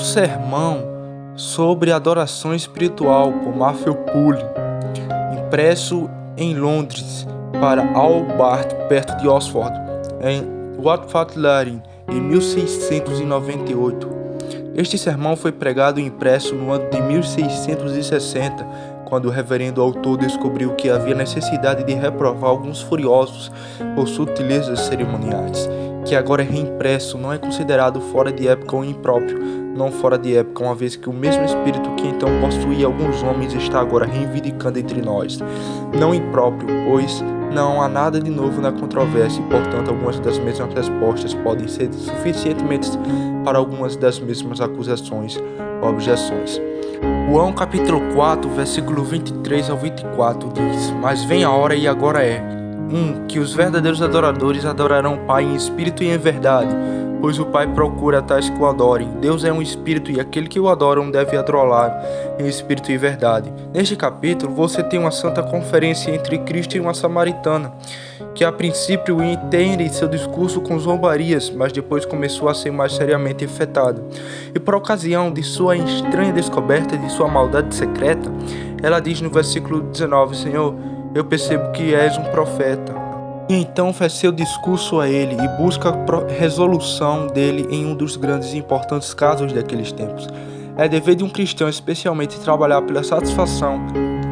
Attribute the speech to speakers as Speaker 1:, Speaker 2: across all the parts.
Speaker 1: um sermão sobre adoração espiritual por Matthew Poole, impresso em Londres para Albart, perto de Oxford, em Watford Lane, em 1698. Este sermão foi pregado e impresso no ano de 1660, quando o reverendo autor descobriu que havia necessidade de reprovar alguns furiosos por sutilezas cerimoniais, que agora é reimpresso, não é considerado fora de época ou impróprio, não fora de época, uma vez que o mesmo espírito que então possuía alguns homens está agora reivindicando entre nós, não impróprio, pois não há nada de novo na controvérsia e, portanto, algumas das mesmas respostas podem ser suficientemente para algumas das mesmas acusações ou objeções. João capítulo 4, versículo 23 ao 24 diz: Mas vem a hora e agora é, que os verdadeiros adoradores adorarão o Pai em espírito e em verdade, pois o Pai procura tais que o adorem. Deus é um espírito e aquele que o adoram deve adorá-lo em espírito e verdade. Neste capítulo, você tem uma santa conferência entre Cristo e uma samaritana, que a princípio entende seu discurso com zombarias, mas depois começou a ser mais seriamente afetada. E por ocasião de sua estranha descoberta de sua maldade secreta, ela diz no versículo 19: Senhor, eu percebo que és um profeta. E então faz seu discurso a ele e busca a resolução dele em um dos grandes e importantes casos daqueles tempos. É dever de um cristão especialmente trabalhar pela satisfação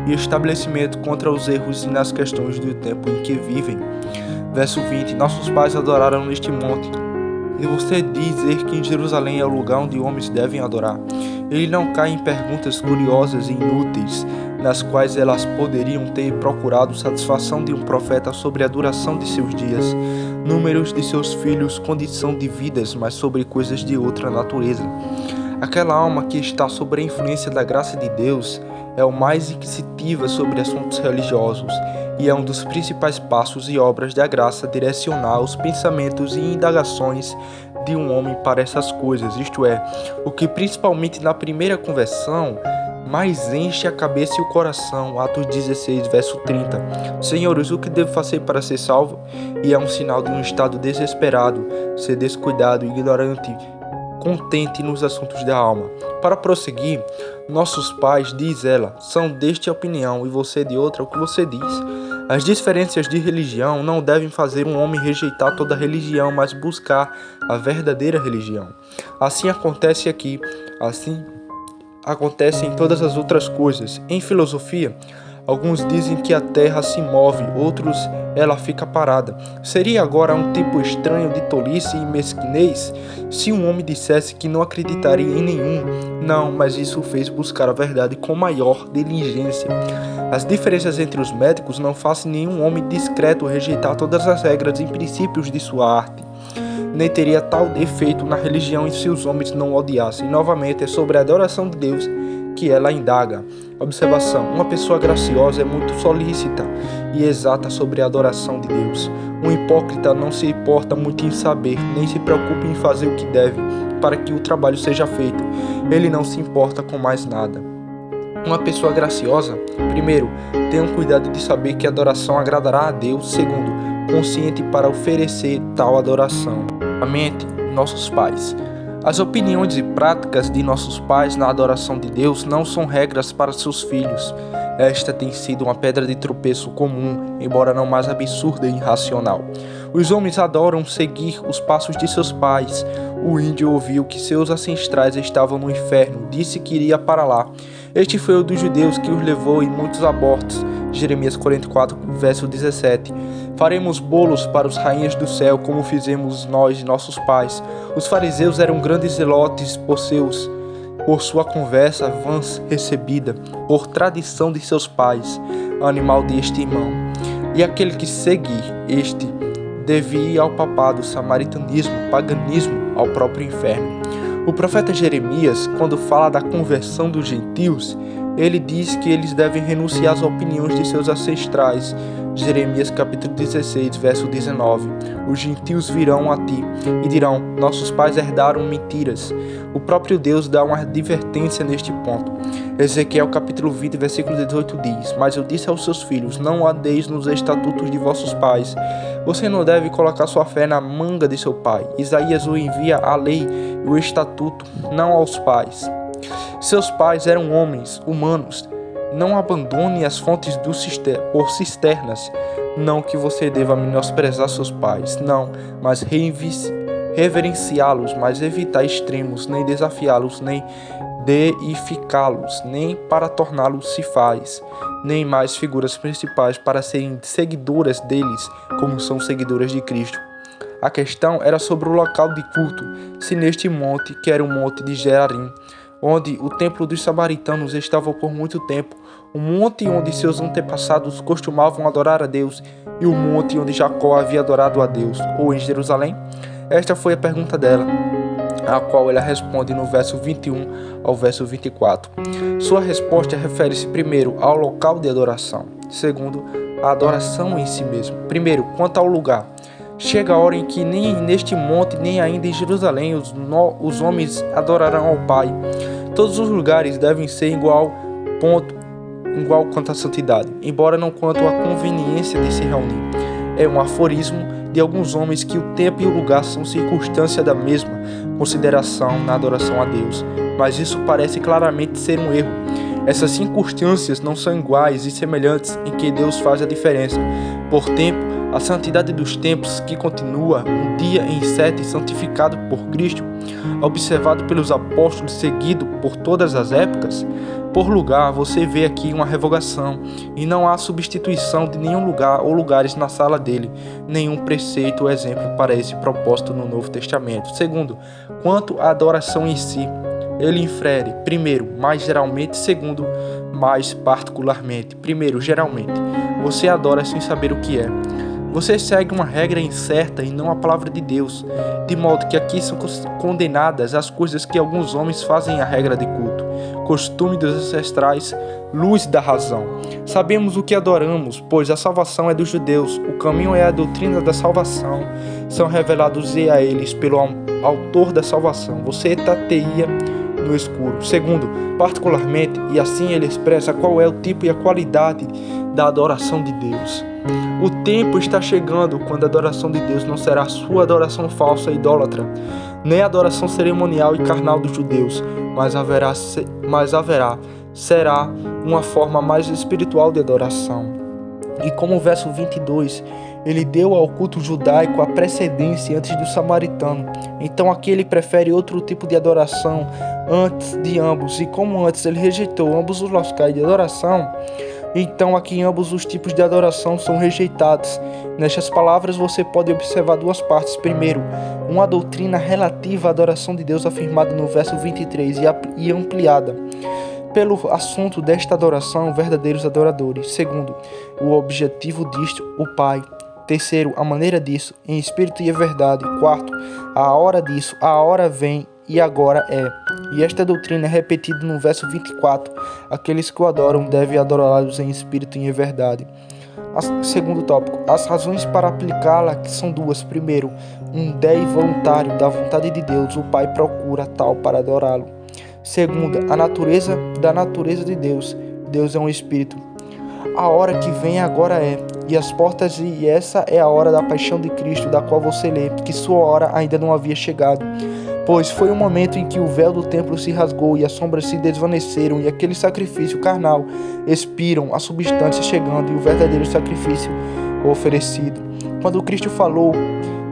Speaker 1: e estabelecimento contra os erros e nas questões do tempo em que vivem. Verso 20: Nossos pais adoraram neste monte, e você dizer que em Jerusalém é o lugar onde homens devem adorar. Ele não cai em perguntas curiosas e inúteis, nas quais elas poderiam ter procurado satisfação de um profeta sobre a duração de seus dias, números de seus filhos, condição de vidas, mas sobre coisas de outra natureza. Aquela alma que está sob a influência da graça de Deus é o mais inquisitiva sobre assuntos religiosos e é um dos principais passos e obras da graça direcionar os pensamentos e indagações de um homem para essas coisas, isto é, o que principalmente na primeira conversão mais enche a cabeça e o coração. Atos 16, verso 30. Senhores, o que devo fazer para ser salvo? E é um sinal de um estado desesperado, ser descuidado, ignorante, contente nos assuntos da alma. Para prosseguir, nossos pais, diz ela, são desta opinião e você de outra. O que você diz? As diferenças de religião não devem fazer um homem rejeitar toda religião, mas buscar a verdadeira religião. Assim acontece aqui, assim acontece em todas as outras coisas. Em filosofia, alguns dizem que a Terra se move, outros ela fica parada. Seria agora um tipo estranho de tolice e mesquinez se um homem dissesse que não acreditaria em nenhum. Não, mas isso o fez buscar a verdade com maior diligência. As diferenças entre os médicos não fazem nenhum homem discreto rejeitar todas as regras e princípios de sua arte. Nem teria tal efeito na religião se os homens não odiassem. Novamente, é sobre a adoração de Deus que ela indaga. Observação: uma pessoa graciosa é muito solícita e exata sobre a adoração de Deus. Um hipócrita não se importa muito em saber, nem se preocupa em fazer o que deve, para que o trabalho seja feito. Ele não se importa com mais nada. Uma pessoa graciosa, primeiro, tenha cuidado de saber que a adoração agradará a Deus. Segundo, consciente para oferecer tal adoração. Mente, nossos pais. As opiniões e práticas de nossos pais na adoração de Deus não são regras para seus filhos. Esta tem sido uma pedra de tropeço comum, embora não mais absurda e irracional. Os homens adoram seguir os passos de seus pais. O índio ouviu que seus ancestrais estavam no inferno, disse que iria para lá. Este foi o dos judeus que os levou em muitos abortos. Jeremias 44, verso 17. Faremos bolos para os rainhas do céu, como fizemos nós e nossos pais. Os fariseus eram grandes zelotes por sua conversa vãs recebida, por tradição de seus pais, animal deste irmão. E aquele que seguir este devia ir ao papado, samaritanismo, paganismo, ao próprio inferno. O profeta Jeremias, quando fala da conversão dos gentios, ele diz que eles devem renunciar às opiniões de seus ancestrais. Jeremias capítulo 16, verso 19. Os gentios virão a ti e dirão: nossos pais herdaram mentiras. O próprio Deus dá uma advertência neste ponto. Ezequiel capítulo 20, versículo 18 diz: Mas eu disse aos seus filhos, não andeis nos estatutos de vossos pais. Você não deve colocar sua fé na manga de seu pai. Isaías o envia a lei e o estatuto, não aos pais. Seus pais eram homens, humanos. Não abandone as fontes por cisternas. Não que você deva menosprezar seus pais, não, mas reverenciá-los, mas evitar extremos, nem desafiá-los, nem deificá-los, nem para torná-los cifais, nem mais figuras principais para serem seguidoras deles, como são seguidoras de Cristo. A questão era sobre o local de culto, se neste monte, que era o monte de Gerarim, onde o templo dos samaritanos estava por muito tempo, o monte onde seus antepassados costumavam adorar a Deus e o monte onde Jacó havia adorado a Deus, ou em Jerusalém? Esta foi a pergunta dela, a qual ela responde no verso 21 ao verso 24. Sua resposta refere-se primeiro ao local de adoração, segundo, a adoração em si mesmo. Primeiro, quanto ao lugar. Chega a hora em que nem neste monte, nem ainda em Jerusalém, os homens adorarão ao Pai. Todos os lugares devem ser igual quanto à santidade, embora não quanto à conveniência de se reunir. É um aforismo de alguns homens que o tempo e o lugar são circunstância da mesma consideração na adoração a Deus, mas isso parece claramente ser um erro. Essas circunstâncias não são iguais e semelhantes em que Deus faz a diferença. Por tempo, a santidade dos tempos que continua um dia em 7 santificado por Cristo, observado pelos apóstolos, seguido por todas as épocas. Por lugar, você vê aqui uma revogação, e não há substituição de nenhum lugar ou lugares na sala dele, nenhum preceito ou exemplo para esse propósito no Novo Testamento. Segundo, quanto à adoração em si, ele infere, primeiro, mais geralmente, segundo, mais particularmente. Primeiro, geralmente, você adora sem saber o que é. Você segue uma regra incerta e não a palavra de Deus, de modo que aqui são condenadas as coisas que alguns homens fazem a regra de culto, costume dos ancestrais, luz da razão. Sabemos o que adoramos, pois a salvação é dos judeus, o caminho é a doutrina da salvação, são revelados a eles pelo autor da salvação. Você tateia no escuro. Segundo, particularmente, e assim ele expressa qual é o tipo e a qualidade da adoração de Deus. O tempo está chegando quando a adoração de Deus não será sua adoração falsa e idólatra, nem a adoração cerimonial e carnal dos judeus, será uma forma mais espiritual de adoração. E como o verso 22, ele deu ao culto judaico a precedência antes do samaritano. Então aqui ele prefere outro tipo de adoração antes de ambos. E como antes ele rejeitou ambos os locais de adoração, então aqui ambos os tipos de adoração são rejeitados. Nestas palavras você pode observar duas partes. Primeiro, uma doutrina relativa à adoração de Deus afirmada no verso 23 e ampliada pelo assunto desta adoração, verdadeiros adoradores. Segundo, o objetivo disto, o Pai. Terceiro, a maneira disso, em espírito e em verdade. Quarto, a hora disso, a hora vem e agora é. E esta doutrina é repetida no verso 24. Aqueles que o adoram devem adorá-los em espírito e em verdade. Segundo tópico, as razões para aplicá-la que são duas. Primeiro, um dei voluntário da vontade de Deus, o Pai procura tal para adorá-lo. Segunda, a natureza de Deus. Deus é um espírito. A hora que vem agora é, e as portas, e essa é a hora da paixão de Cristo, da qual você lê, que sua hora ainda não havia chegado. Pois foi o momento em que o véu do templo se rasgou e as sombras se desvaneceram, e aquele sacrifício carnal expiram, a substância chegando e o verdadeiro sacrifício oferecido. Quando Cristo falou,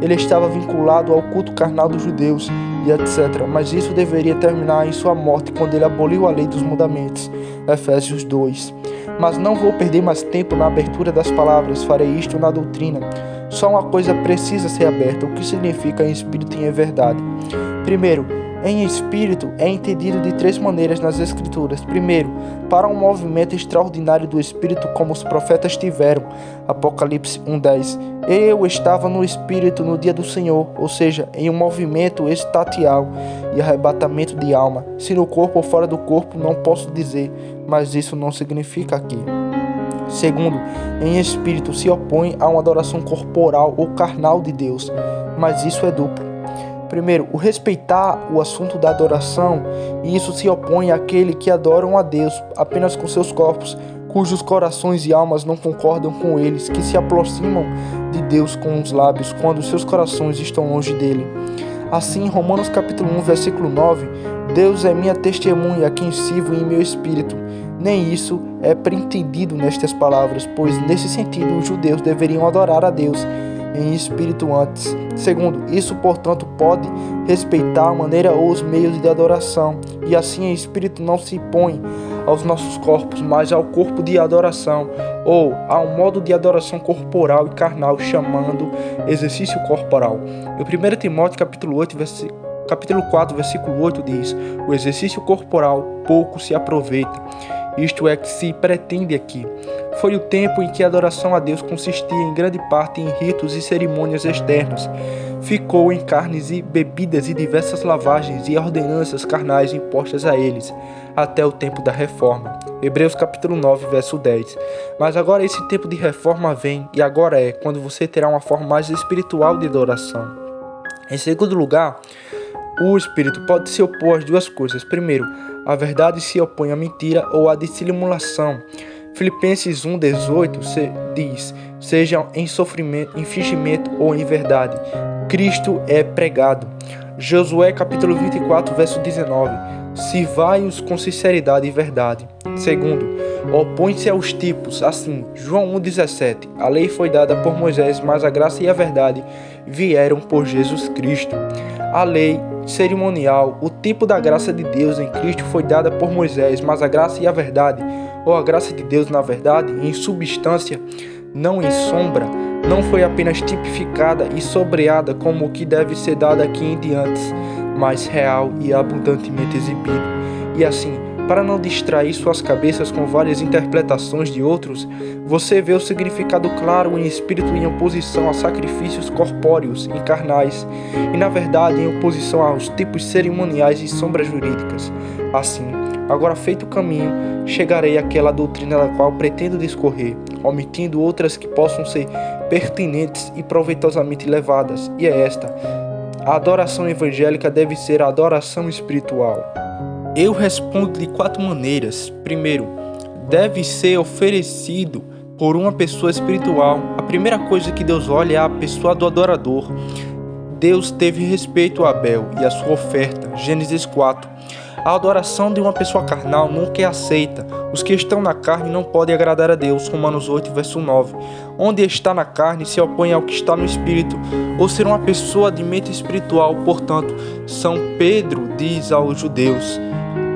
Speaker 1: ele estava vinculado ao culto carnal dos judeus e etc. Mas isso deveria terminar em sua morte, quando ele aboliu a lei dos mandamentos. Efésios 2. Mas não vou perder mais tempo na abertura das palavras, farei isto na doutrina. Só uma coisa precisa ser aberta, o que significa em espírito e em verdade. Primeiro, em espírito é entendido de três maneiras nas Escrituras. Primeiro, para um movimento extraordinário do Espírito, como os profetas tiveram. Apocalipse 1:10. Eu estava no Espírito no dia do Senhor, ou seja, em um movimento extatial e arrebatamento de alma. Se no corpo ou fora do corpo, não posso dizer, mas isso não significa aqui. Segundo, em espírito se opõe a uma adoração corporal ou carnal de Deus, mas isso é duplo. Primeiro, o respeitar o assunto da adoração, e isso se opõe àquele que adoram a Deus apenas com seus corpos, cujos corações e almas não concordam com eles, que se aproximam de Deus com os lábios, quando seus corações estão longe dele. Assim, em Romanos capítulo 1, versículo 9, Deus é minha testemunha a quem sirvo em meu espírito. Nem isso é preentendido nestas palavras, pois nesse sentido os judeus deveriam adorar a Deus em espírito antes. Segundo, isso portanto pode respeitar a maneira ou os meios de adoração, e assim em espírito não se põe aos nossos corpos, mas ao corpo de adoração, ou a um modo de adoração corporal e carnal, chamando exercício corporal. Em 1 Timóteo capítulo 4, versículo 8 diz: o exercício corporal pouco se aproveita. Isto é que se pretende aqui. Foi o tempo em que a adoração a Deus consistia em grande parte em ritos e cerimônias externos. Ficou em carnes e bebidas e diversas lavagens e ordenanças carnais impostas a eles, até o tempo da reforma. Hebreus capítulo 9, verso 10. Mas agora esse tempo de reforma vem, e agora é quando você terá uma forma mais espiritual de adoração. Em segundo lugar, o espírito pode se opor às duas coisas. Primeiro, a verdade se opõe à mentira ou à dissimulação. Filipenses 1,18 diz: sejam em sofrimento, em fingimento ou em verdade, Cristo é pregado. Josué capítulo 24, verso 19: sirvai-os com sinceridade e verdade. Segundo, opõe-se aos tipos. Assim, João 1,17: a lei foi dada por Moisés, mas a graça e a verdade vieram por Jesus Cristo. A lei cerimonial, o tipo da graça de Deus em Cristo foi dada por Moisés, mas a graça e a verdade, ou a graça de Deus na verdade, em substância, não em sombra, não foi apenas tipificada e sobreada como o que deve ser dado aqui em diante, mas real e abundantemente exibido. E assim, para não distrair suas cabeças com várias interpretações de outros, você vê o significado claro em espírito em oposição a sacrifícios corpóreos e carnais, e na verdade em oposição aos tipos cerimoniais e sombras jurídicas. Assim, agora feito o caminho, chegarei àquela doutrina da qual pretendo discorrer, omitindo outras que possam ser pertinentes e proveitosamente levadas, e é esta: a adoração evangélica deve ser a adoração espiritual. Eu respondo de 4 maneiras. Primeiro, deve ser oferecido por uma pessoa espiritual. A primeira coisa que Deus olha é a pessoa do adorador. Deus teve respeito a Abel e a sua oferta. Gênesis 4. A adoração de uma pessoa carnal nunca é aceita. Os que estão na carne não podem agradar a Deus. Romanos 8, verso 9. Onde está na carne se opõe ao que está no espírito. Ou ser uma pessoa de mente espiritual. Portanto, São Pedro diz aos judeus,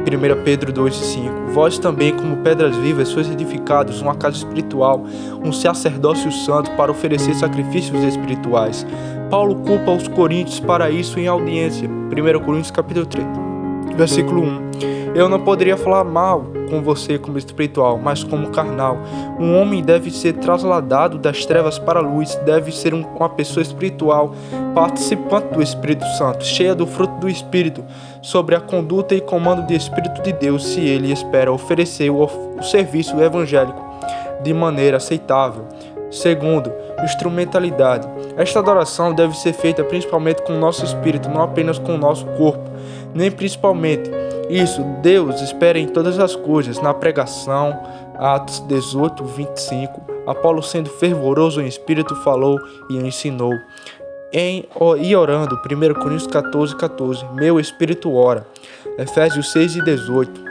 Speaker 1: 1 Pedro 2,5: vós também, como pedras vivas, sois edificados uma casa espiritual, um sacerdócio santo, para oferecer sacrifícios espirituais. Paulo culpa os coríntios para isso em audiência. 1 Coríntios capítulo 3, versículo 1. Eu não poderia falar mal com você como espiritual, mas como carnal. Um homem deve ser trasladado das trevas para a luz, deve ser uma pessoa espiritual, participante do Espírito Santo, cheia do fruto do Espírito, sobre a conduta e comando do Espírito de Deus, se ele espera oferecer o serviço evangélico de maneira aceitável. Segundo, instrumentalidade. Esta adoração deve ser feita principalmente com o nosso espírito, não apenas com o nosso corpo, nem principalmente. Isso Deus espera em todas as coisas, na pregação. Atos 18, 25. Apolo, sendo fervoroso em espírito, falou e ensinou. E orando, 1 Coríntios 14, 14. Meu espírito ora. Efésios 6 e 18.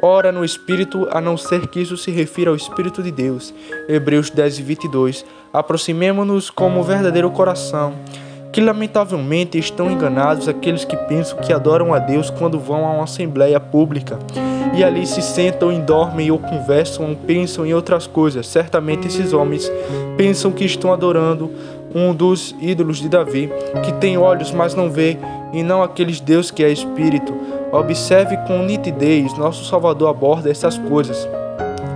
Speaker 1: Ora no Espírito, a não ser que isso se refira ao Espírito de Deus. Hebreus 10 e 22. Aproximemo-nos como o verdadeiro coração. Que lamentavelmente estão enganados aqueles que pensam que adoram a Deus quando vão a uma assembleia pública e ali se sentam e dormem ou conversam ou pensam em outras coisas. Certamente esses homens pensam que estão adorando um dos ídolos de Davi, que tem olhos mas não vê, e não aqueles Deus que é Espírito. Observe com nitidez, nosso Salvador aborda essas coisas.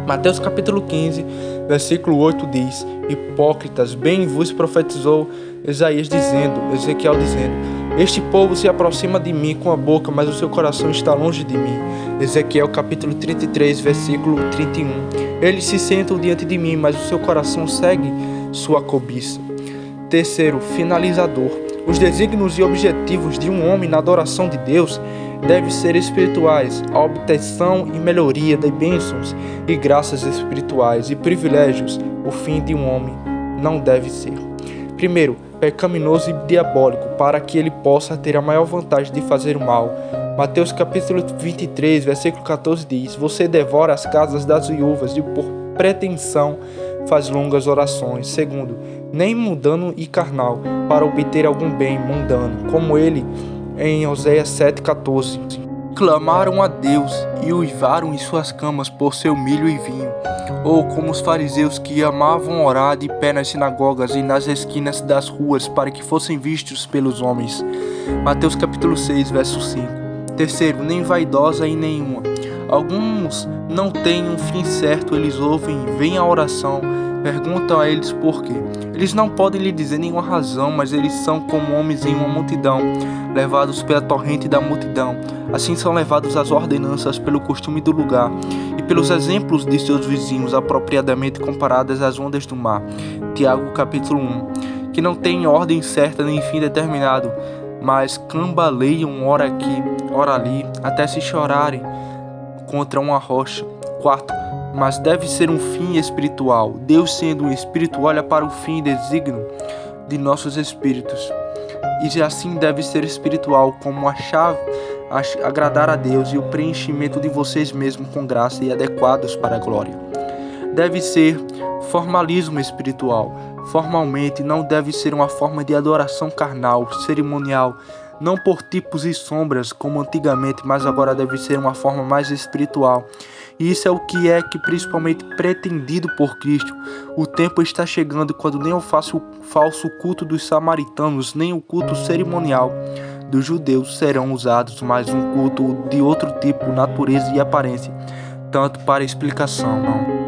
Speaker 1: Mateus capítulo 15, versículo 8 diz: hipócritas, bem vos profetizou Ezequiel dizendo: este povo se aproxima de mim com a boca, mas o seu coração está longe de mim. Ezequiel capítulo 33, versículo 31. Eles se sentam diante de mim, mas o seu coração segue sua cobiça. Terceiro, finalizador. Os desígnios e objetivos de um homem na adoração de Deus devem ser espirituais, a obtenção e melhoria de bênçãos e graças espirituais e privilégios. O fim de um homem não deve ser, primeiro, pecaminoso e diabólico, para que ele possa ter a maior vantagem de fazer o mal. Mateus capítulo 23, versículo 14 diz: Você devora as casas das viúvas e por pretensão faz longas orações. Segundo, nem mundano e carnal, para obter algum bem mundano, como ele em Oséias 7,14. Clamaram a Deus e uivaram em suas camas por seu milho e vinho, ou como os fariseus que amavam orar de pé nas sinagogas e nas esquinas das ruas para que fossem vistos pelos homens. Mateus capítulo 6, verso 5. Terceiro, nem vaidosa em nenhuma. Alguns não têm um fim certo, eles ouvem, veem a oração, perguntam a eles por quê. Eles não podem lhe dizer nenhuma razão, mas eles são como homens em uma multidão, levados pela torrente da multidão. Assim são levados às ordenanças pelo costume do lugar e pelos exemplos de seus vizinhos, apropriadamente comparadas às ondas do mar. Tiago capítulo 1. Que não tem ordem certa nem fim determinado, mas cambaleiam ora aqui, ora ali, até se chorarem contra uma rocha. Quarto, mas deve ser um fim espiritual. Deus, sendo um espírito, olha para o fim e desígnio de nossos espíritos. E assim deve ser espiritual, como a chave, agradar a Deus e o preenchimento de vocês mesmos com graça e adequados para a glória. Deve ser formalismo espiritual. Formalmente, não deve ser uma forma de adoração carnal, cerimonial, não por tipos e sombras como antigamente, mas agora deve ser uma forma mais espiritual. E isso é o que principalmente pretendido por Cristo. O tempo está chegando quando nem o falso culto dos samaritanos, nem o culto cerimonial dos judeus serão usados, mas um culto de outro tipo, natureza e aparência, tanto para explicação.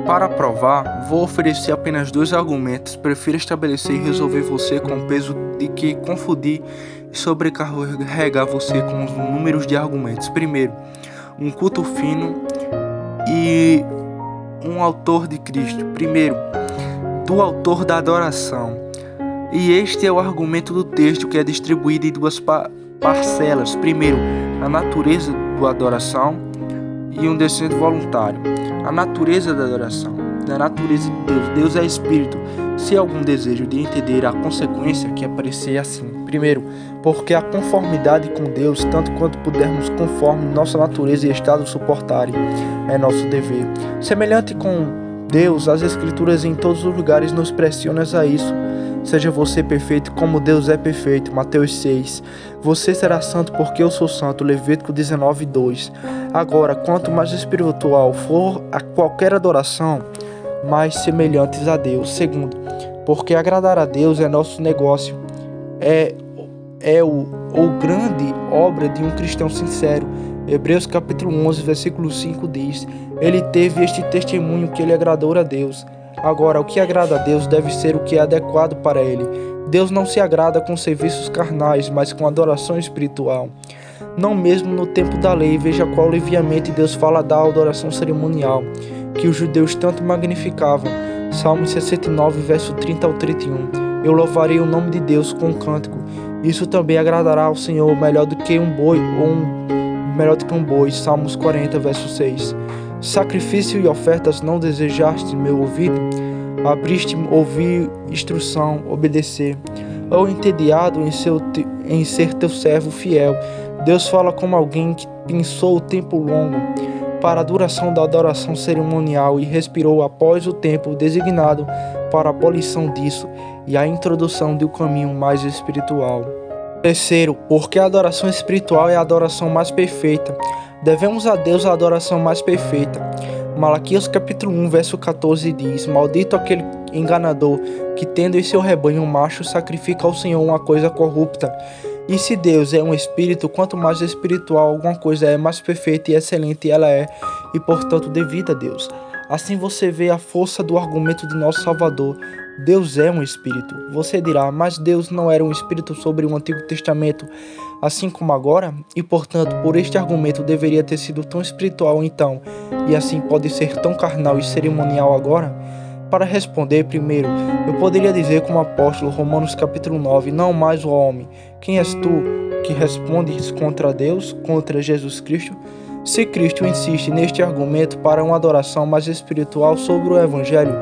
Speaker 1: Para provar, vou oferecer apenas 2 argumentos. Prefiro estabelecer e resolver você com o peso de que confundir e sobrecarregar você com os números de argumentos. Primeiro, um culto fino e um autor de Cristo. Primeiro, do autor da adoração. E este é o argumento do texto, que é distribuído em 2 parcelas. Primeiro, a natureza da adoração e um descendo voluntário. A natureza da adoração, da natureza de Deus. Deus é espírito. Se há algum desejo de entender a consequência, que aparecer assim. Primeiro, porque a conformidade com Deus, tanto quanto pudermos, conforme nossa natureza e estado suportarem, é nosso dever. Semelhante com Deus, as Escrituras em todos os lugares nos pressionam a isso. Seja você perfeito como Deus é perfeito. Mateus 6. Você será santo porque eu sou santo. Levítico 19:2. Agora, quanto mais espiritual for a qualquer adoração, mais semelhantes a Deus. Segundo, porque agradar a Deus é nosso negócio. É o grande obra de um cristão sincero. Hebreus capítulo 11, versículo 5 diz: Ele teve este testemunho que ele agradou a Deus. Agora, o que agrada a Deus deve ser o que é adequado para ele. Deus não se agrada com serviços carnais, mas com adoração espiritual. Não mesmo no tempo da lei, veja qual leviamente Deus fala da adoração cerimonial, que os judeus tanto magnificavam. Salmo 69, verso 30 ao 31. Eu louvarei o nome de Deus com um cântico. Isso também agradará ao Senhor melhor do que um boi. Salmos 40, verso 6. Sacrifício e ofertas não desejaste meu ouvido? Abriste-me ouvir instrução, obedecer. Ou entediado em ser teu servo fiel. Deus fala como alguém que pensou o tempo longo para a duração da adoração cerimonial e respirou após o tempo designado para a abolição disso e a introdução de um caminho mais espiritual. Terceiro, porque a adoração espiritual é a adoração mais perfeita. Devemos a Deus a adoração mais perfeita. Malaquias capítulo 1, verso 14 diz: Maldito aquele enganador que, tendo em seu rebanho um macho, sacrifica ao Senhor uma coisa corrupta. E se Deus é um espírito, quanto mais espiritual alguma coisa é, mais perfeita e excelente ela é, e portanto devida a Deus. Assim você vê a força do argumento de nosso Salvador. Deus é um espírito. Você dirá, mas Deus não era um espírito sobre o Antigo Testamento, assim como agora? E portanto, por este argumento deveria ter sido tão espiritual então, e assim pode ser tão carnal e cerimonial agora? para responder, primeiro, eu poderia dizer como apóstolo, Romanos capítulo 9, não mais o homem. Quem és tu que respondes contra Deus, contra Jesus Cristo? Se Cristo insiste neste argumento para uma adoração mais espiritual sobre o Evangelho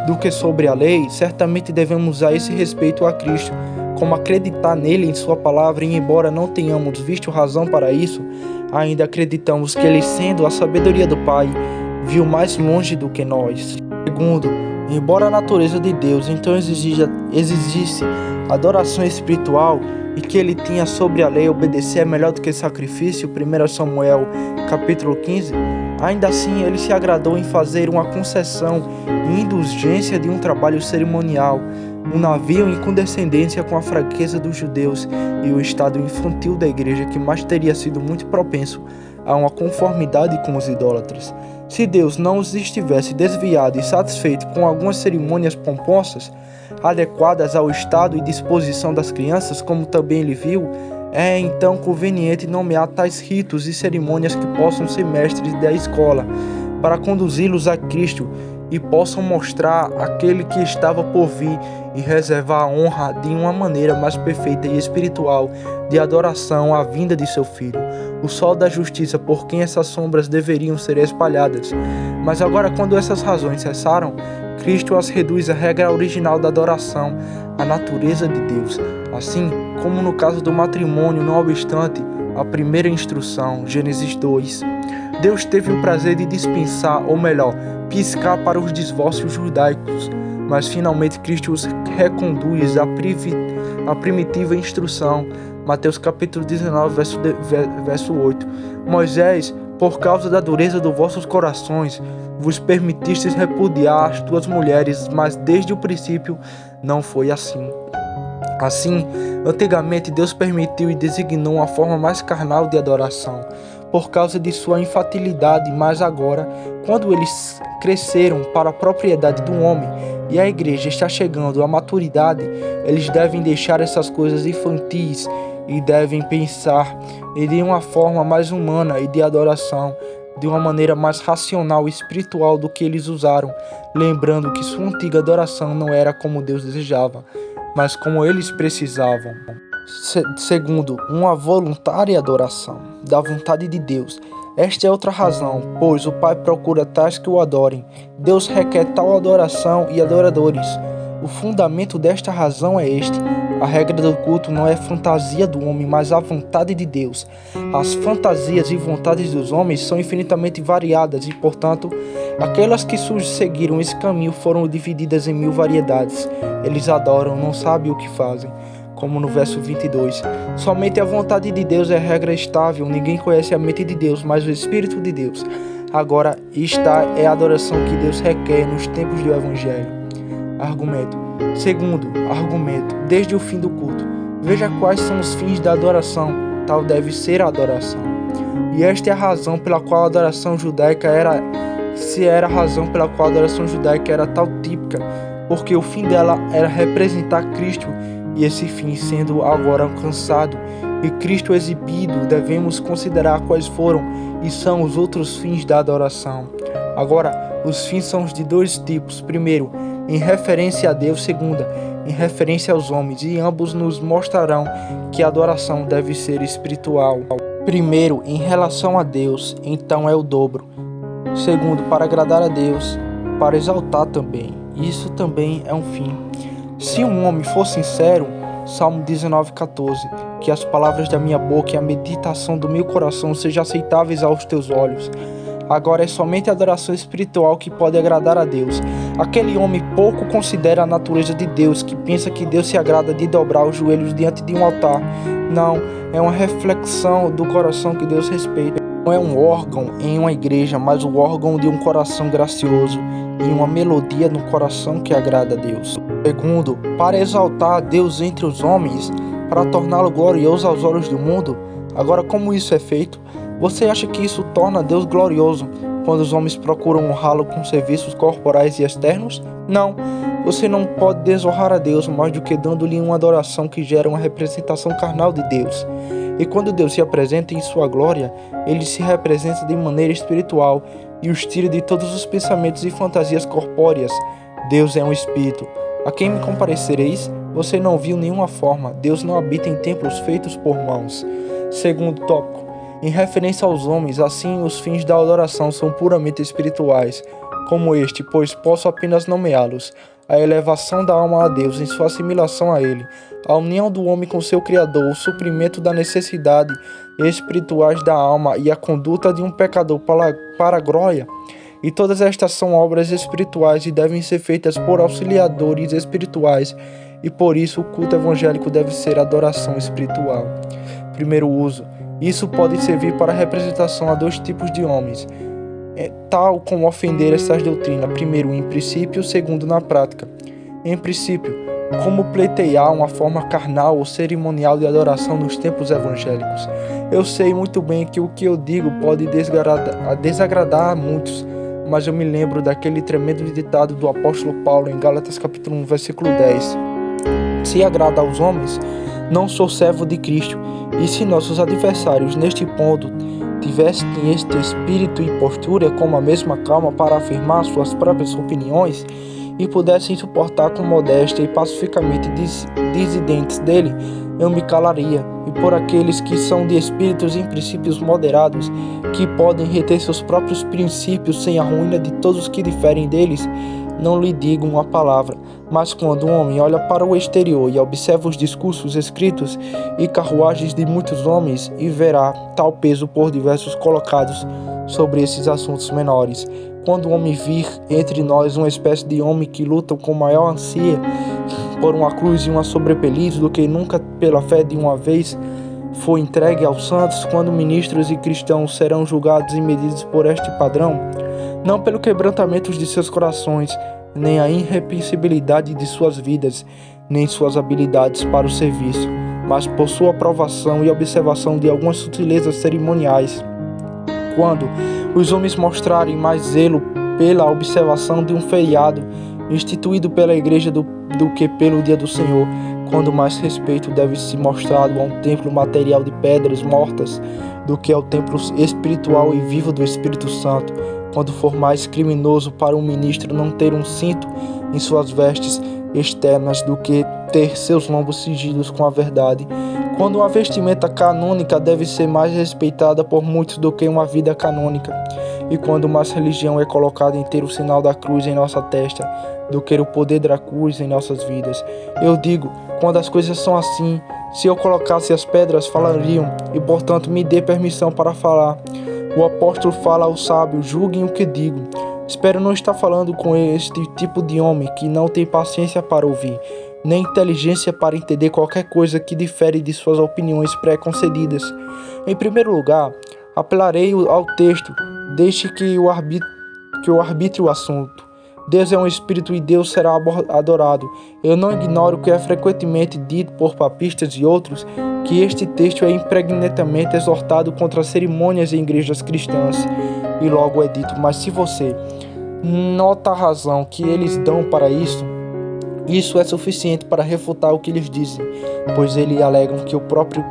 Speaker 1: do que sobre a lei, certamente devemos a esse respeito a Cristo, como acreditar nele em sua palavra, e embora não tenhamos visto razão para isso, ainda acreditamos que ele, sendo a sabedoria do Pai, viu mais longe do que nós. Segundo, embora a natureza de Deus então exigisse adoração espiritual e que ele tinha sobre a lei obedecer é melhor do que sacrifício, 1 Samuel capítulo 15, ainda assim ele se agradou em fazer uma concessão e indulgência de um trabalho cerimonial, um navio em condescendência com a fraqueza dos judeus e o estado infantil da igreja, que mais teria sido muito propenso a uma conformidade com os idólatras. Se Deus não os estivesse desviado e satisfeito com algumas cerimônias pomposas, adequadas ao estado e disposição das crianças, como também ele viu, é então conveniente nomear tais ritos e cerimônias que possam ser mestres da escola, para conduzi-los a Cristo e possam mostrar aquele que estava por vir e reservar a honra de uma maneira mais perfeita e espiritual de adoração à vinda de seu Filho, o sol da justiça, por quem essas sombras deveriam ser espalhadas. Mas agora, quando essas razões cessaram, Cristo as reduz à regra original da adoração, à natureza de Deus. Assim como no caso do matrimônio, não obstante a primeira instrução, Gênesis 2, Deus teve o prazer de dispensar, ou melhor, piscar para os divórcios judaicos, mas finalmente Cristo os reconduz à primitiva instrução. Mateus capítulo 19, verso 8. Moisés, por causa da dureza dos vossos corações, vos permitistes repudiar as tuas mulheres, mas desde o princípio não foi assim. Assim, antigamente Deus permitiu e designou uma forma mais carnal de adoração, por causa de sua infantilidade, mas agora, quando eles cresceram para a propriedade do homem e a igreja está chegando à maturidade, eles devem deixar essas coisas infantis e devem pensar de uma forma mais humana e de adoração, de uma maneira mais racional e espiritual do que eles usaram, lembrando que sua antiga adoração não era como Deus desejava, mas como eles precisavam. Segundo, uma voluntária adoração da vontade de Deus. Esta é outra razão, pois o Pai procura tais que o adorem. Deus requer tal adoração e adoradores. O fundamento desta razão é este: a regra do culto não é fantasia do homem, mas a vontade de Deus. As fantasias e vontades dos homens são infinitamente variadas e, portanto, aquelas que seguiram esse caminho foram divididas em 1000 variedades. Eles adoram, não sabem o que fazem. Como no verso 22, somente a vontade de Deus é regra estável, ninguém conhece a mente de Deus, mas o Espírito de Deus. Agora, esta é a adoração que Deus requer nos tempos do Evangelho. Argumento. Segundo, argumento, desde o fim do culto. Veja quais são os fins da adoração, tal deve ser a adoração. E esta é a razão pela qual a adoração judaica era tal típica, porque o fim dela era representar Cristo, e esse fim sendo agora alcançado e Cristo exibido, devemos considerar quais foram e são os outros fins da adoração. Agora, os fins são de dois tipos. Primeiro, em referência a Deus. Segunda, em referência aos homens, e ambos nos mostrarão que a adoração deve ser espiritual. Primeiro, em relação a Deus, então é o dobro. Segundo, para agradar a Deus, para exaltar também. Isso também é um fim. Se um homem for sincero, Salmo 19,14, que as palavras da minha boca e a meditação do meu coração sejam aceitáveis aos teus olhos. Agora é somente a adoração espiritual que pode agradar a Deus. Aquele homem pouco considera a natureza de Deus, que pensa que Deus se agrada de dobrar os joelhos diante de um altar. Não, é uma reflexão do coração que Deus respeita. Não é um órgão em uma igreja, mas o órgão de um coração gracioso e uma melodia no coração que agrada a Deus. Segundo, para exaltar a Deus entre os homens, para torná-lo glorioso aos olhos do mundo. Agora, como isso é feito? Você acha que isso torna Deus glorioso quando os homens procuram honrá-lo com serviços corporais e externos? Não, você não pode desonrar a Deus mais do que dando-lhe uma adoração que gera uma representação carnal de Deus. E quando Deus se apresenta em sua glória, ele se representa de maneira espiritual e os tira de todos os pensamentos e fantasias corpóreas. Deus é um espírito. A quem me comparecereis? Você não viu nenhuma forma. Deus não habita em templos feitos por mãos. Segundo tópico. Em referência aos homens, assim os fins da adoração são puramente espirituais, como este, pois posso apenas nomeá-los: a elevação da alma a Deus em sua assimilação a Ele, a união do homem com seu Criador, o suprimento da necessidade espirituais da alma e a conduta de um pecador para a glória. E todas estas são obras espirituais e devem ser feitas por auxiliadores espirituais, e por isso o culto evangélico deve ser adoração espiritual. Primeiro uso. Isso pode servir para representação a dois tipos de homens, tal como ofender essas doutrinas, primeiro em princípio, segundo na prática. Em princípio, como pleitear uma forma carnal ou cerimonial de adoração nos tempos evangélicos. Eu sei muito bem que o que eu digo pode desagradar a muitos, mas eu me lembro daquele tremendo ditado do apóstolo Paulo em Gálatas capítulo 1, versículo 10. Se agrada aos homens, não sou servo de Cristo. E se nossos adversários neste ponto tivessem este espírito e postura com a mesma calma para afirmar suas próprias opiniões e pudessem suportar com modéstia e pacificamente dissidentes dele, eu me calaria. E por aqueles que são de espíritos em princípios moderados, que podem reter seus próprios princípios sem a ruína de todos os que diferem deles, não lhe digo uma palavra. Mas quando um homem olha para o exterior e observa os discursos escritos e carruagens de muitos homens, e verá tal peso por diversos colocados sobre esses assuntos menores. Quando o homem vir entre nós uma espécie de homem que luta com maior ânsia por uma cruz e uma sobrepeliz do que nunca pela fé de uma vez foi entregue aos santos, quando ministros e cristãos serão julgados e medidos por este padrão, não pelo quebrantamento de seus corações, nem a irrepreensibilidade de suas vidas, nem suas habilidades para o serviço, mas por sua aprovação e observação de algumas sutilezas cerimoniais. Quando os homens mostrarem mais zelo pela observação de um feriado instituído pela igreja do que pelo dia do Senhor, quando mais respeito deve ser mostrado a um templo material de pedras mortas do que ao templo espiritual e vivo do Espírito Santo, quando for mais criminoso para um ministro não ter um cinto em suas vestes externas do que ter seus lombos cingidos com a verdade, quando uma vestimenta canônica deve ser mais respeitada por muitos do que uma vida canônica, e quando mais religião é colocada em ter o sinal da cruz em nossa testa do que o poder da cruz em nossas vidas. Eu digo, quando as coisas são assim, se eu colocasse as pedras falariam, e portanto me dê permissão para falar. O apóstolo fala ao sábio: julguem o que digo. Espero não estar falando com este tipo de homem que não tem paciência para ouvir, nem inteligência para entender qualquer coisa que difere de suas opiniões pré-concedidas. Em primeiro lugar, apelarei ao texto, deixe que o arbitre o assunto. Deus é um espírito e Deus será adorado. Eu não ignoro que é frequentemente dito por papistas e outros que este texto é impregnantemente exortado contra cerimônias em igrejas cristãs. E logo é dito: mas se você nota a razão que eles dão para isso é suficiente para refutar o que eles dizem, pois eles alegam que o próprio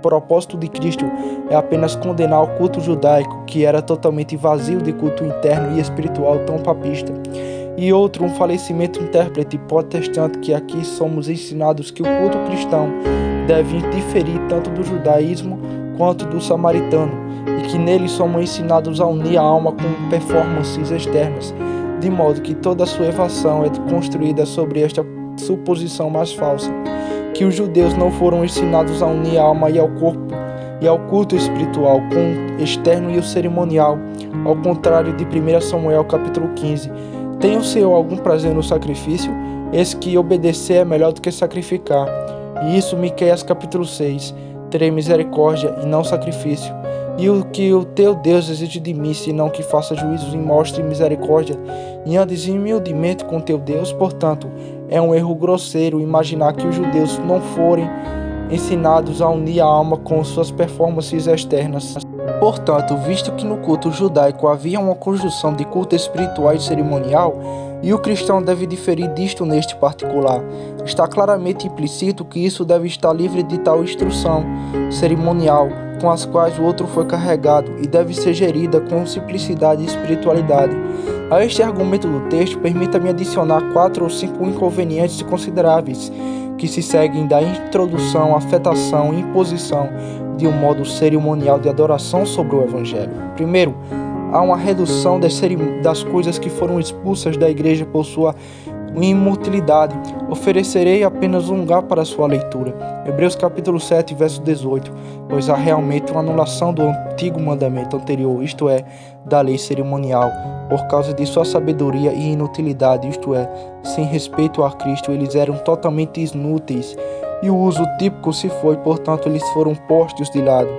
Speaker 1: propósito de Cristo é apenas condenar o culto judaico, que era totalmente vazio de culto interno e espiritual tão papista. E outro, um falecimento intérprete protestante, que aqui somos ensinados que o culto cristão deve diferir tanto do judaísmo quanto do samaritano, e que nele somos ensinados a unir a alma com performances externas, de modo que toda a sua evasão é construída sobre esta suposição mais falsa, que os judeus não foram ensinados a unir a alma e ao corpo e ao culto espiritual com o externo e o cerimonial, ao contrário de 1 Samuel capítulo 15. Tem o Senhor algum prazer no sacrifício? Eis que obedecer é melhor do que sacrificar. E isso Miqueias capítulo 6. Terei misericórdia e não sacrifício. E o que o teu Deus exige de mim, senão que faça juízos e mostre misericórdia, e andes humildemente com teu Deus? Portanto, é um erro grosseiro imaginar que os judeus não forem ensinados a unir a alma com suas performances externas. Portanto, visto que no culto judaico havia uma conjunção de culto espiritual e cerimonial, e o cristão deve diferir disto neste particular, está claramente implícito que isso deve estar livre de tal instrução cerimonial, com as quais o outro foi carregado e deve ser gerida com simplicidade e espiritualidade. A este argumento do texto, permita-me adicionar 4 ou 5 inconvenientes consideráveis que se seguem da introdução, afetação e imposição de um modo cerimonial de adoração sobre o Evangelho. Primeiro, há uma redução das coisas que foram expulsas da igreja por sua inutilidade. Oferecerei apenas um lugar para sua leitura. Hebreus capítulo 7, verso 18. Pois há realmente uma anulação do antigo mandamento anterior, isto é, da lei cerimonial, por causa de sua sabedoria e inutilidade, isto é, sem respeito a Cristo, eles eram totalmente inúteis, e o uso típico se foi, portanto, eles foram postos de lado.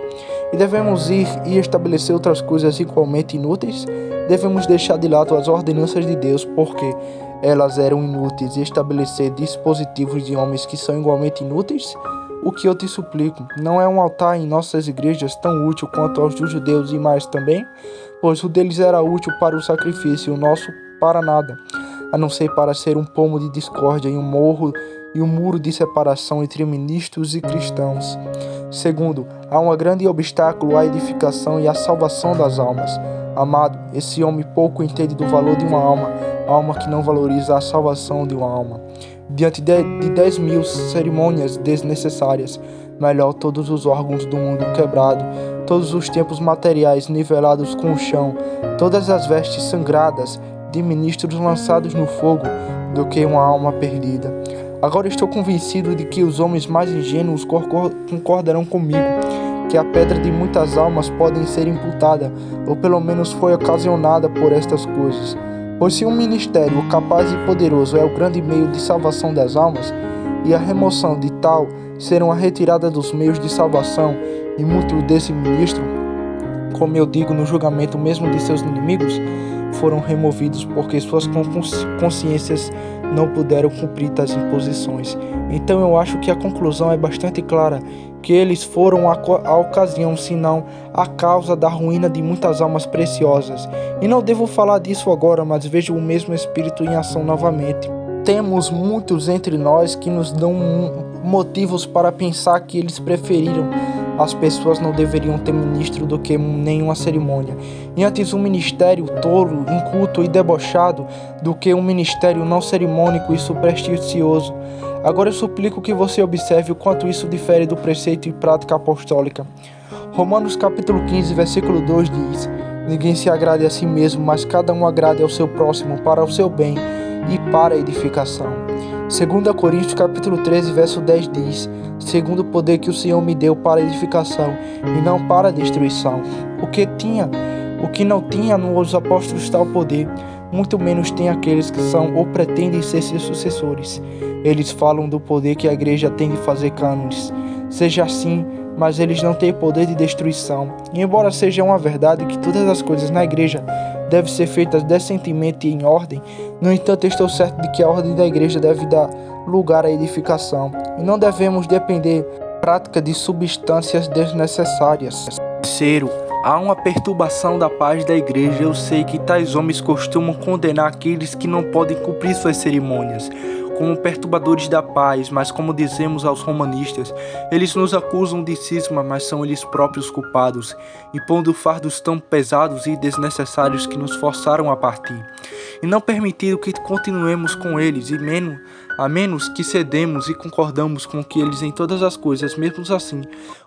Speaker 1: E devemos ir e estabelecer outras coisas igualmente inúteis? Devemos deixar de lado as ordenanças de Deus, porque elas eram inúteis, e estabelecer dispositivos de homens que são igualmente inúteis? O que eu te suplico, não é um altar em nossas igrejas tão útil quanto aos dos judeus e mais também? Pois o deles era útil para o sacrifício, e o nosso para nada, a não ser para ser um pomo de discórdia e um muro de separação entre ministros e cristãos. Segundo, há um grande obstáculo à edificação e à salvação das almas. Amado, esse homem pouco entende do valor de uma alma que não valoriza a salvação de uma alma. Diante de 10.000 cerimônias desnecessárias, melhor todos os órgãos do mundo quebrado, todos os templos materiais nivelados com o chão, todas as vestes sangradas de ministros lançados no fogo, do que uma alma perdida. Agora estou convencido de que os homens mais ingênuos concordarão comigo, que a pedra de muitas almas pode ser imputada, ou pelo menos foi ocasionada por estas coisas. Pois se um ministério capaz e poderoso é o grande meio de salvação das almas, e a remoção de tal serão a retirada dos meios de salvação, e muitos desse ministro, como eu digo no julgamento mesmo de seus inimigos, foram removidos porque suas consciências não puderam cumprir tais imposições. Então eu acho que a conclusão é bastante clara, que eles foram a ocasião, senão a causa da ruína de muitas almas preciosas. E não devo falar disso agora, mas vejo o mesmo espírito em ação novamente. Temos muitos entre nós que nos dão motivos para pensar que eles preferiram as pessoas não deveriam ter ministro do que nenhuma cerimônia, e antes um ministério tolo, inculto e debochado do que um ministério não cerimônico e supersticioso. Agora eu suplico que você observe o quanto isso difere do preceito e prática apostólica. Romanos capítulo 15, versículo 2 diz: ninguém se agrade a si mesmo, mas cada um agrade ao seu próximo para o seu bem e para a edificação. 2 Coríntios capítulo 13, verso 10 diz: segundo o poder que o Senhor me deu para a edificação e não para a destruição. O que não tinha nos apóstolos tal poder, muito menos tem aqueles que são ou pretendem ser seus sucessores. Eles falam do poder que a igreja tem de fazer cânones. Seja assim, mas eles não têm poder de destruição. E embora seja uma verdade que todas as coisas na igreja devem ser feitas decentemente e em ordem, no entanto estou certo de que a ordem da igreja deve dar lugar à edificação, e não devemos depender da prática de substâncias desnecessárias. Terceiro, há uma perturbação da paz da igreja. Eu sei que tais homens costumam condenar aqueles que não podem cumprir suas cerimônias como perturbadores da paz, mas como dizemos aos romanistas, eles nos acusam de cisma, mas são eles próprios culpados, impondo fardos tão pesados e desnecessários que nos forçaram a partir, e não permitindo que continuemos com eles, a menos que cedemos e concordamos com que eles em todas as coisas, mesmo assim,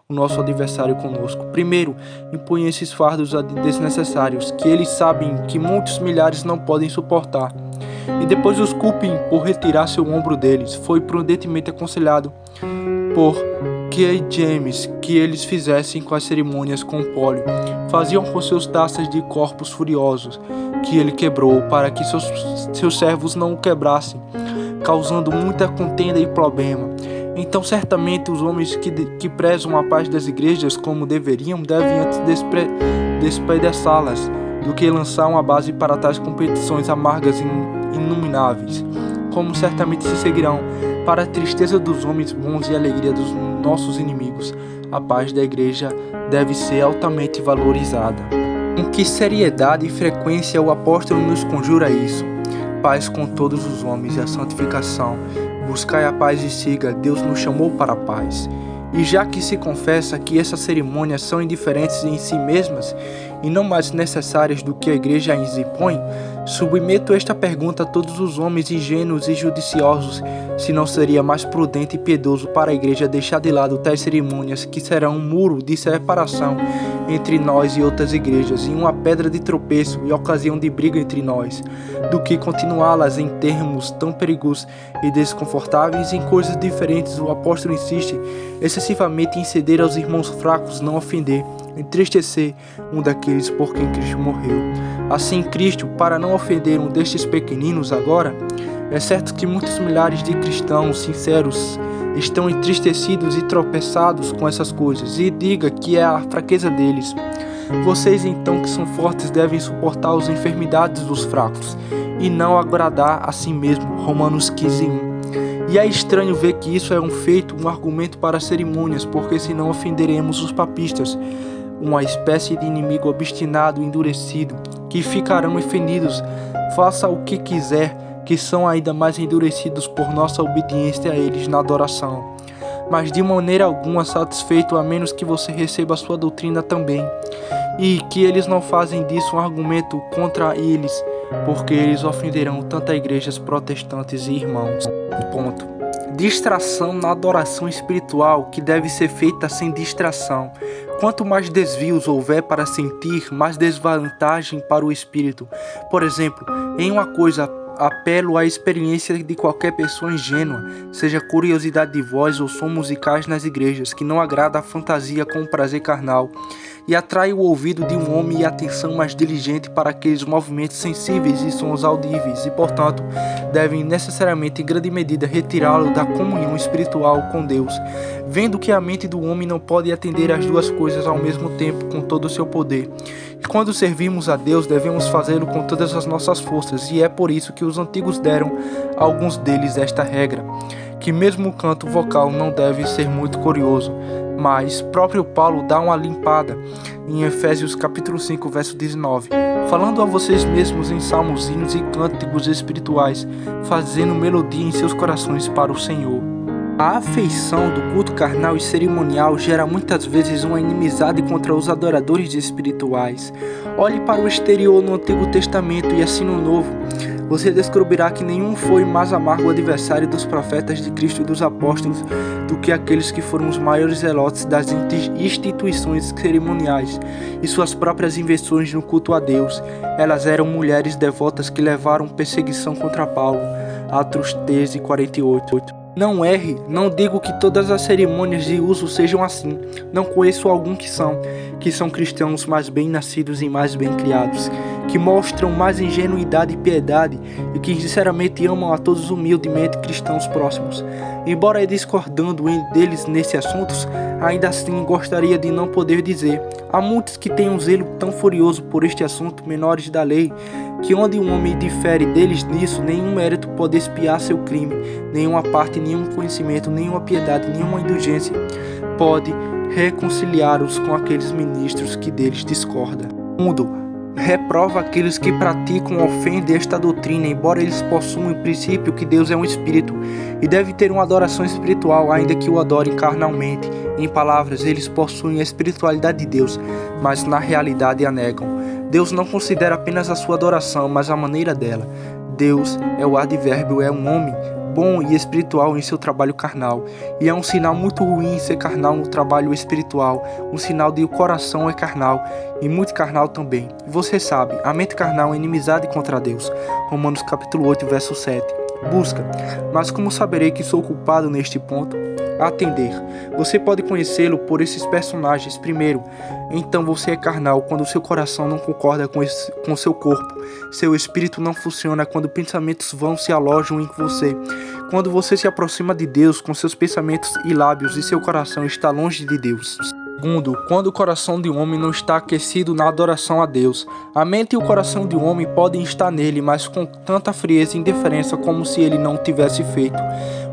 Speaker 1: o nosso adversário conosco. Primeiro, impõe esses fardos desnecessários, que eles sabem que muitos milhares não podem suportar, e depois os culpem por retirar seu ombro deles. Foi prudentemente aconselhado por K. James que eles fizessem com as cerimônias com Pólio. Faziam com seus taças de corpos furiosos, que ele quebrou, para que seus servos não o quebrassem, causando muita contenda e problema. Então certamente os homens que prezam a paz das igrejas como deveriam, devem antes despedaçá-las, do que lançar uma base para tais competições amargas e inomináveis, como certamente se seguirão, para a tristeza dos homens bons e a alegria dos nossos inimigos. A paz da igreja deve ser altamente valorizada. Com que seriedade e frequência o apóstolo nos conjura isso? Paz com todos os homens e a santificação. Buscai a paz e siga, Deus nos chamou para a paz. E já que se confessa que essas cerimônias são indiferentes em si mesmas e não mais necessárias do que a igreja as impõe, submeto esta pergunta a todos os homens ingênuos e judiciosos, se não seria mais prudente e piedoso para a igreja deixar de lado tais cerimônias que serão um muro de separação entre nós e outras igrejas e uma pedra de tropeço e ocasião de briga entre nós, do que continuá-las em termos tão perigosos e desconfortáveis em coisas diferentes. O apóstolo insiste excessivamente em ceder aos irmãos fracos, não ofender, entristecer um daqueles por quem Cristo morreu. Assim, Cristo, para não ofender um destes pequeninos agora, é certo que muitos milhares de cristãos sinceros estão entristecidos e tropeçados com essas coisas, e diga que é a fraqueza deles. Vocês então que são fortes devem suportar as enfermidades dos fracos, e não agradar a si mesmo. Romanos 15:1. E é estranho ver que isso é um argumento para cerimônias, porque senão ofenderemos os papistas, uma espécie de inimigo obstinado e endurecido, que ficarão ofendidos, faça o que quiser, que são ainda mais endurecidos por nossa obediência a eles na adoração. Mas de maneira alguma satisfeito, a menos que você receba a sua doutrina também, e que eles não fazem disso um argumento contra eles, porque eles ofenderão tanto a igrejas protestantes e irmãos. Ponto. Distração na adoração espiritual, que deve ser feita sem distração. Quanto mais desvios houver para sentir, mais desvantagem para o espírito. Por exemplo, em uma coisa apelo à experiência de qualquer pessoa ingênua, seja curiosidade de voz ou som musicais nas igrejas, que não agrada a fantasia com o prazer carnal, e atrai o ouvido de um homem e a atenção mais diligente para aqueles movimentos sensíveis e sons audíveis, e portanto devem necessariamente em grande medida retirá-lo da comunhão espiritual com Deus, vendo que a mente do homem não pode atender às duas coisas ao mesmo tempo com todo o seu poder. E quando servimos a Deus, devemos fazê-lo com todas as nossas forças, e é por isso que os antigos deram a alguns deles esta regra, que mesmo o canto vocal não deve ser muito curioso, mas próprio Paulo dá uma limpada em Efésios capítulo 5, verso 19, falando a vocês mesmos em salmos, hinos e cânticos espirituais, fazendo melodia em seus corações para o Senhor. A afeição do culto carnal e cerimonial gera muitas vezes uma inimizade contra os adoradores espirituais. Olhe para o exterior no Antigo Testamento e assim no Novo. Você descobrirá que nenhum foi mais amargo adversário dos profetas de Cristo e dos apóstolos do que aqueles que foram os maiores zelotes das instituições cerimoniais e suas próprias invenções no culto a Deus. Elas eram mulheres devotas que levaram perseguição contra Paulo. Atos 13:48. Não erre, não digo que todas as cerimônias de uso sejam assim. Não conheço algum que são cristãos mais bem nascidos e mais bem criados, que mostram mais ingenuidade e piedade e que sinceramente amam a todos humildemente cristãos próximos. Embora discordando deles nesses assuntos, ainda assim gostaria de não poder dizer. Há muitos que têm um zelo tão furioso por este assunto, menores da lei, que onde um homem difere deles nisso, nenhum mérito pode expiar seu crime, nenhuma parte, nenhum conhecimento, nenhuma piedade, nenhuma indulgência pode reconciliar-os com aqueles ministros que deles discordam. Reprova aqueles que praticam ou ofendem esta doutrina, embora eles possuam em princípio que Deus é um espírito e deve ter uma adoração espiritual, ainda que o adorem carnalmente. Em palavras, eles possuem a espiritualidade de Deus, mas na realidade a negam. Deus não considera apenas a sua adoração, mas a maneira dela. Deus é o advérbio, é um homem bom e espiritual em seu trabalho carnal, e é um sinal muito ruim ser carnal no trabalho espiritual, um sinal de o coração é carnal, e muito carnal também. Você sabe, a mente carnal é inimizade contra Deus. Romanos capítulo 8, verso 7. Busca, mas como saberei que sou culpado neste ponto? Atender. Você pode conhecê-lo por esses personagens. Primeiro, então você é carnal quando seu coração não concorda com seu corpo. Seu espírito não funciona quando pensamentos vãos se alojam em você. Quando você se aproxima de Deus com seus pensamentos e lábios e seu coração está longe de Deus. Segundo, quando o coração de um homem não está aquecido na adoração a Deus. A mente e o coração de um homem podem estar nele, mas com tanta frieza e indiferença como se ele não tivesse feito.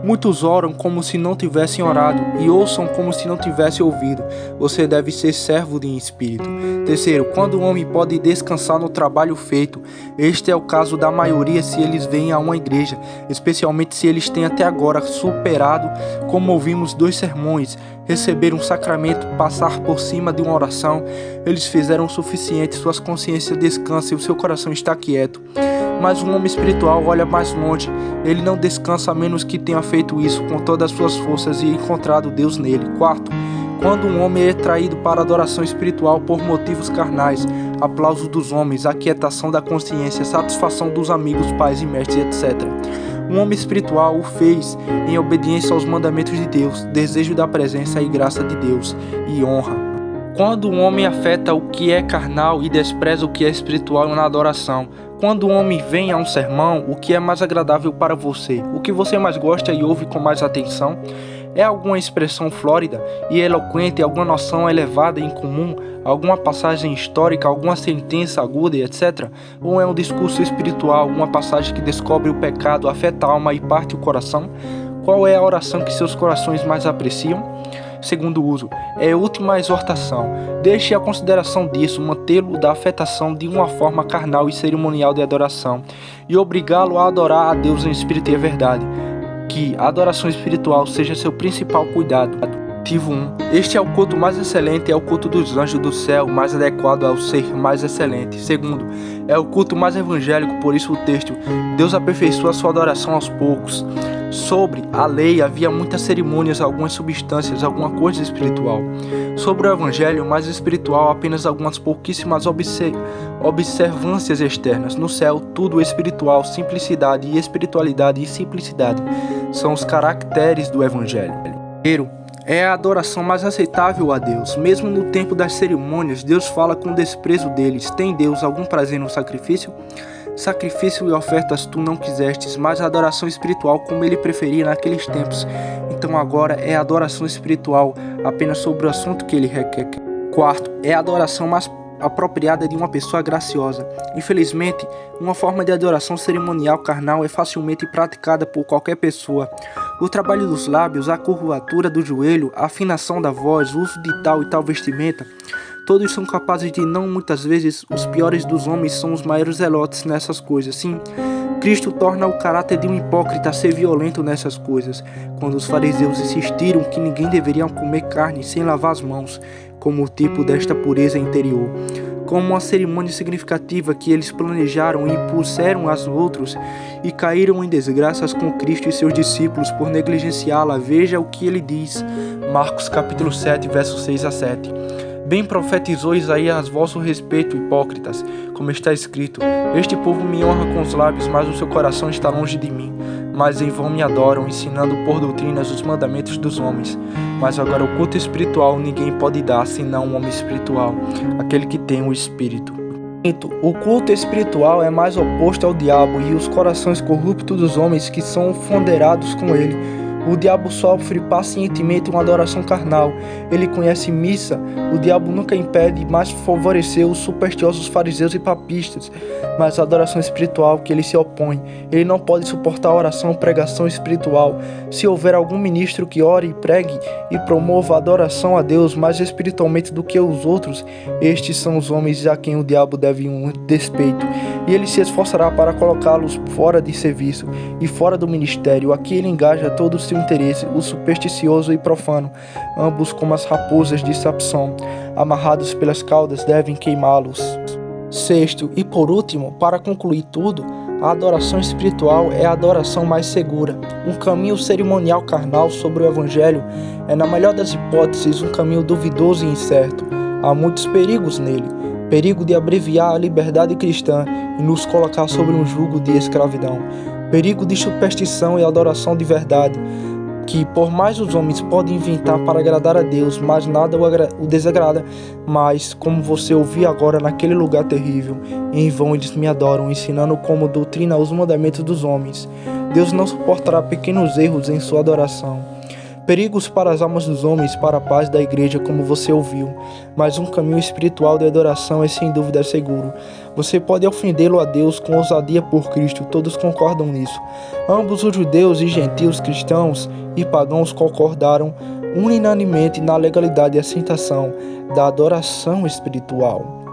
Speaker 1: Muitos oram como se não tivessem orado e ouçam como se não tivessem ouvido. Você deve ser servo de espírito. Terceiro, quando o homem pode descansar no trabalho feito. Este é o caso da maioria se eles vêm a uma igreja, especialmente se eles têm até agora superado, como ouvimos, 2 sermões, receber um sacramento, passar por cima de uma oração. Eles fizeram o suficiente, suas consciências descansam e o seu coração está quieto. Mas um homem espiritual olha mais longe. Ele não descansa a menos que tenha feito isso com todas as suas forças e encontrado Deus nele. Quarto, quando um homem é traído para a adoração espiritual por motivos carnais, aplauso dos homens, aquietação da consciência, satisfação dos amigos, pais e mestres, etc. Um homem espiritual o fez em obediência aos mandamentos de Deus, desejo da presença e graça de Deus e honra. Quando um homem afeta o que é carnal e despreza o que é espiritual na adoração. Quando um homem vem a um sermão, o que é mais agradável para você? O que você mais gosta e ouve com mais atenção? É alguma expressão flórida e eloquente, alguma noção elevada e incomum, alguma passagem histórica, alguma sentença aguda, etc? Ou é um discurso espiritual, uma passagem que descobre o pecado, afeta a alma e parte o coração? Qual é a oração que seus corações mais apreciam? Segundo uso, é última exortação. Deixe a consideração disso, mantê-lo da afetação de uma forma carnal e cerimonial de adoração, e obrigá-lo a adorar a Deus em espírito e em verdade. Que a adoração espiritual seja seu principal cuidado. Motivo 1. Este é o culto mais excelente, é o culto dos anjos do céu, mais adequado ao ser mais excelente. Segundo, é o culto mais evangélico, por isso o texto, Deus aperfeiçoa a sua adoração aos poucos. Sobre a lei havia muitas cerimônias, algumas substâncias, alguma coisa espiritual. Sobre o evangelho mais espiritual, apenas algumas pouquíssimas observâncias externas. No céu, tudo espiritual, simplicidade e espiritualidade e simplicidade são os caracteres do evangelho. Primeiro, é a adoração mais aceitável a Deus. Mesmo no tempo das cerimônias, Deus fala com desprezo deles. Tem Deus algum prazer no sacrifício? Sacrifício e ofertas tu não quisestes, mas a adoração espiritual como ele preferia naqueles tempos. Então agora é a adoração espiritual apenas sobre o assunto que ele requer. Quarto, é a adoração mais apropriada de uma pessoa graciosa. Infelizmente, uma forma de adoração cerimonial carnal é facilmente praticada por qualquer pessoa. O trabalho dos lábios, a curvatura do joelho, a afinação da voz, o uso de tal e tal vestimenta, todos são capazes de não, muitas vezes, os piores dos homens são os maiores zelotes nessas coisas. Sim, Cristo torna o caráter de um hipócrita ser violento nessas coisas, quando os fariseus insistiram que ninguém deveria comer carne sem lavar as mãos, como o tipo desta pureza interior. Como uma cerimônia significativa que eles planejaram e impuseram aos outros e caíram em desgraças com Cristo e seus discípulos por negligenciá-la. Veja o que ele diz, Marcos capítulo 7, versos 6 a 7. Bem profetizou Isaías a vosso respeito, hipócritas, como está escrito: este povo me honra com os lábios, mas o seu coração está longe de mim. Mas em vão me adoram, ensinando por doutrinas os mandamentos dos homens. Mas agora o culto espiritual ninguém pode dar, senão um homem espiritual, aquele que tem o Espírito. O culto espiritual é mais oposto ao diabo e os corações corruptos dos homens que são fonderados com ele. O diabo sofre pacientemente uma adoração carnal. Ele conhece missa. O diabo nunca impede, mas favoreceu os supersticiosos fariseus e papistas. Mas a adoração espiritual que ele se opõe. Ele não pode suportar a oração ou pregação espiritual. Se houver algum ministro que ore e pregue e promova a adoração a Deus mais espiritualmente do que os outros, estes são os homens a quem o diabo deve um despeito. E ele se esforçará para colocá-los fora de serviço e fora do ministério. Aqui ele engaja todo o seu interesse, o supersticioso e profano, ambos como as raposas de Sapsão, amarrados pelas caudas, devem queimá-los. Sexto e por último, para concluir tudo, a adoração espiritual é a adoração mais segura. Um caminho cerimonial carnal sobre o Evangelho é, na melhor das hipóteses, um caminho duvidoso e incerto. Há muitos perigos nele. Perigo de abreviar a liberdade cristã e nos colocar sobre um jugo de escravidão. Perigo de superstição e adoração de verdade, que por mais os homens podem inventar para agradar a Deus, mas nada o desagrada. Mas, como você ouviu agora naquele lugar terrível, em vão eles me adoram, ensinando como doutrina os mandamentos dos homens. Deus não suportará pequenos erros em sua adoração. Perigos para as almas dos homens, para a paz da igreja, como você ouviu. Mas um caminho espiritual de adoração é sem dúvida seguro. Você pode ofendê-lo a Deus com ousadia por Cristo, todos concordam nisso. Ambos os judeus e gentios, cristãos e pagãos concordaram unanimemente na legalidade e aceitação da adoração espiritual.